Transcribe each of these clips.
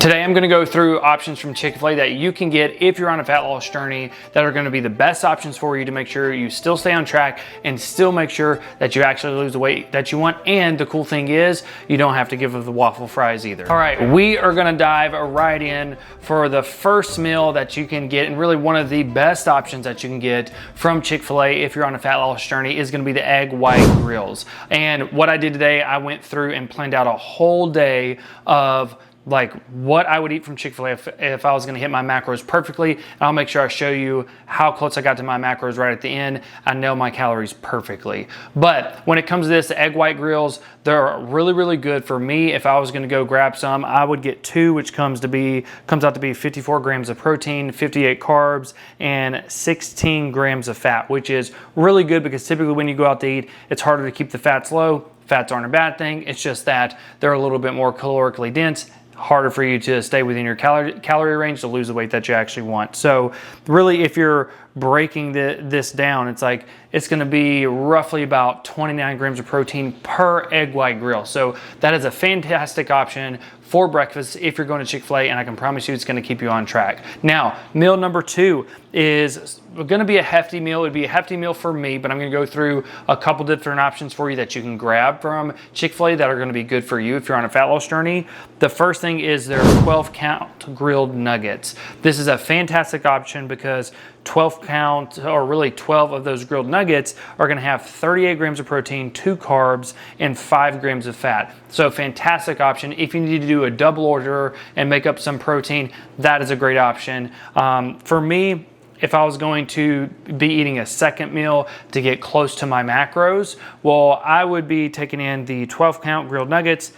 Today I'm going to go through options from Chick-fil-A that you can get if you're on a fat loss journey that are going to be the best options for you to make sure you still stay on track and still make sure that you actually lose the weight that you want. And the cool thing is you don't have to give up the waffle fries either. All right, we are going to dive right in for the first meal that you can get, and really one of the best options that you can get from Chick-fil-A if you're on a fat loss journey is going to be the egg white grills. And what I did today, I went through and planned out a whole day of like what I would eat from Chick-fil-A if I was gonna hit my macros perfectly. And I'll make sure I show you how close I got to my macros right at the end. I know my calories perfectly. But when it comes to this, the egg white grills, they're really, really good for me. If I was gonna go grab some, I would get two, which comes out to be 54 grams of protein, 58 carbs, and 16 grams of fat, which is really good because typically when you go out to eat, it's harder to keep the fats low. Fats aren't a bad thing. It's just that they're a little bit more calorically dense, harder for you to stay within your calorie range to lose the weight that you actually want. So really, if you're breaking this down, it's like it's going to be roughly about 29 grams of protein per egg white grill. So that is a fantastic option for breakfast if you're going to Chick-fil-A, and I can promise you it's going to keep you on track. Now, meal number two is going to be a hefty meal. It'd be a hefty meal for me, but I'm going to go through a couple different options for you that you can grab from Chick-fil-A that are going to be good for you if you're on a fat loss journey. The first thing is their 12-count grilled nuggets. This is a fantastic option because 12 count, or really 12 of those grilled nuggets are going to have 38 grams of protein, 2 carbs, and 5 grams of fat. So fantastic option. If you need to do a double order and make up some protein, that is a great option. For me, if I was going to be eating a second meal to get close to my macros, well, I would be taking in the 12 count grilled nuggets,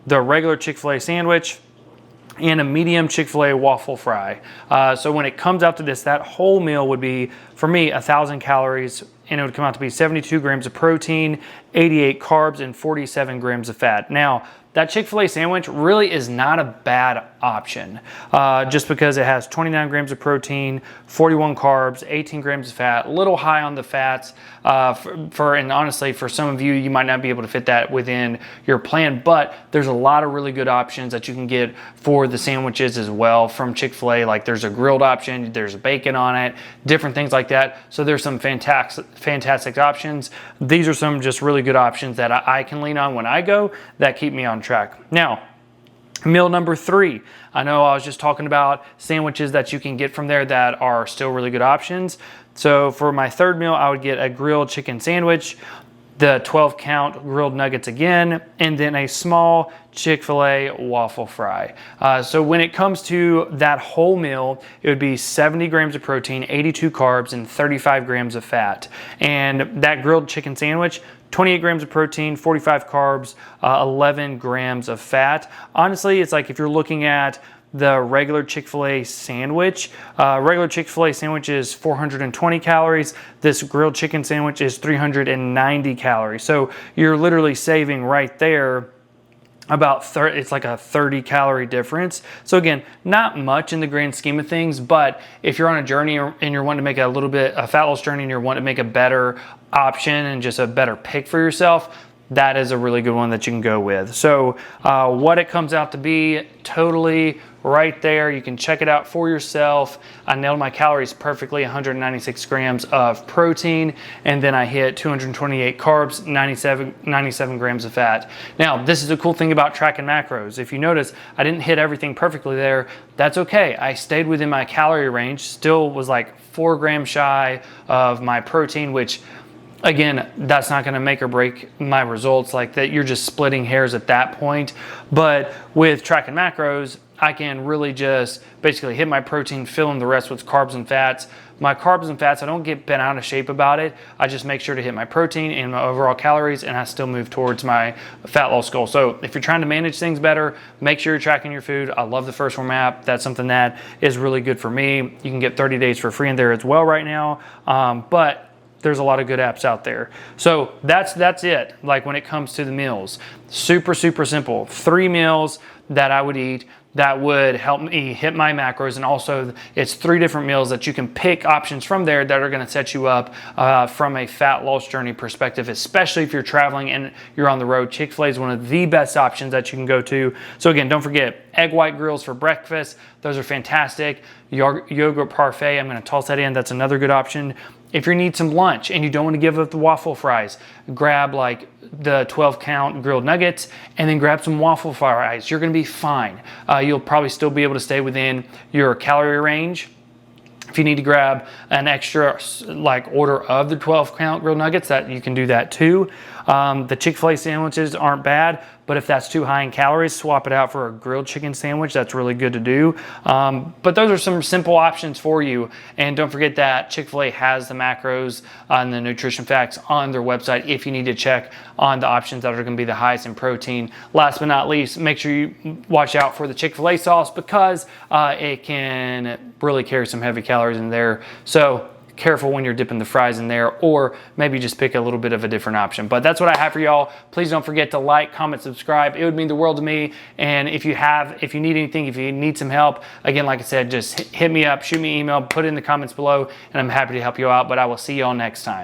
the regular Chick-fil-A sandwich, and a medium Chick-fil-A waffle fry. So when it comes out to this, that whole meal would be, for me, 1,000 calories, and it would come out to be 72 grams of protein, 88 carbs, and 47 grams of fat. Now, that Chick-fil-A sandwich really is not a bad option, just because it has 29 grams of protein, 41 carbs, 18 grams of fat, a little high on the fats. And honestly, for some of you, you might not be able to fit that within your plan, but there's a lot of really good options that you can get for the sandwiches as well from Chick-fil-A. Like there's a grilled option, there's bacon on it, different things like that. So there's some fantastic options. These are some just really good options that I can lean on when I go that keep me on track. Now, meal number three. I know I was just talking about sandwiches that you can get from there that are still really good options. So for my third meal, I would get a grilled chicken sandwich, the 12 count grilled nuggets again, and then a small Chick-fil-A waffle fry. So when it comes to that whole meal, it would be 70 grams of protein, 82 carbs, and 35 grams of fat. And that grilled chicken sandwich, 28 grams of protein, 45 carbs, 11 grams of fat. Honestly, it's like if you're looking at the regular Chick-fil-A sandwich, regular Chick-fil-A sandwich is 420 calories. This grilled chicken sandwich is 390 calories. So you're literally saving right there about it's like a 30 calorie difference. So again, not much in the grand scheme of things, but if you're on a journey and you're wanting to make a fat loss journey and you're wanting to make a better option and just a better pick for yourself, that is a really good one that you can go with. So what it comes out to be totally right there. You can check it out for yourself. I nailed my calories perfectly, 196 grams of protein, and then I hit 228 carbs, 97 grams of fat. Now, this is the cool thing about tracking macros. If you notice, I didn't hit everything perfectly there. That's okay. I stayed within my calorie range, still was like 4 grams shy of my protein, which again, that's not going to make or break my results. Like that, you're just splitting hairs at that point. But with tracking macros, I can really just basically hit my protein, fill in the rest with carbs and fats. My carbs and fats, I don't get bent out of shape about it. I just make sure to hit my protein and my overall calories, and I still move towards my fat loss goal. So if you're trying to manage things better, make sure you're tracking your food. I love the First Form app. That's something that is really good for me. You can get 30 days for free in there as well right now. But there's a lot of good apps out there. So that's it. Like when it comes to the meals, super simple. 3 meals that I would eat that would help me hit my macros. And also it's 3 different meals that you can pick options from there that are going to set you up from a fat loss journey perspective, especially if you're traveling and you're on the road. Chick-fil-A is one of the best options that you can go to. So again, don't forget egg white grills for breakfast. Those are fantastic. Yogurt parfait, I'm going to toss that in. That's another good option. If you need some lunch and you don't want to give up the waffle fries, grab like the 12 count grilled nuggets and then grab some waffle fries. You're going to be fine. You'll probably still be able to stay within your calorie range. If you need to grab an extra like order of the 12 count grilled nuggets, that you can do that too. The Chick-fil-A sandwiches aren't bad, but if that's too high in calories, swap it out for a grilled chicken sandwich. That's really good to do. But those are some simple options for you. And don't forget that Chick-fil-A has the macros and the nutrition facts on their website if you need to check on the options that are going to be the highest in protein. Last but not least, make sure you watch out for the Chick-fil-A sauce because it can really carry some heavy calories in there. So careful when you're dipping the fries in there, or maybe just pick a little bit of a different option. But that's what I have for y'all. Please don't forget to like, comment, subscribe. It would mean the world to me. And if you need anything, if you need some help, again, like I said, just hit me up, shoot me an email, put it in the comments below, and I'm happy to help you out. But I will see y'all next time.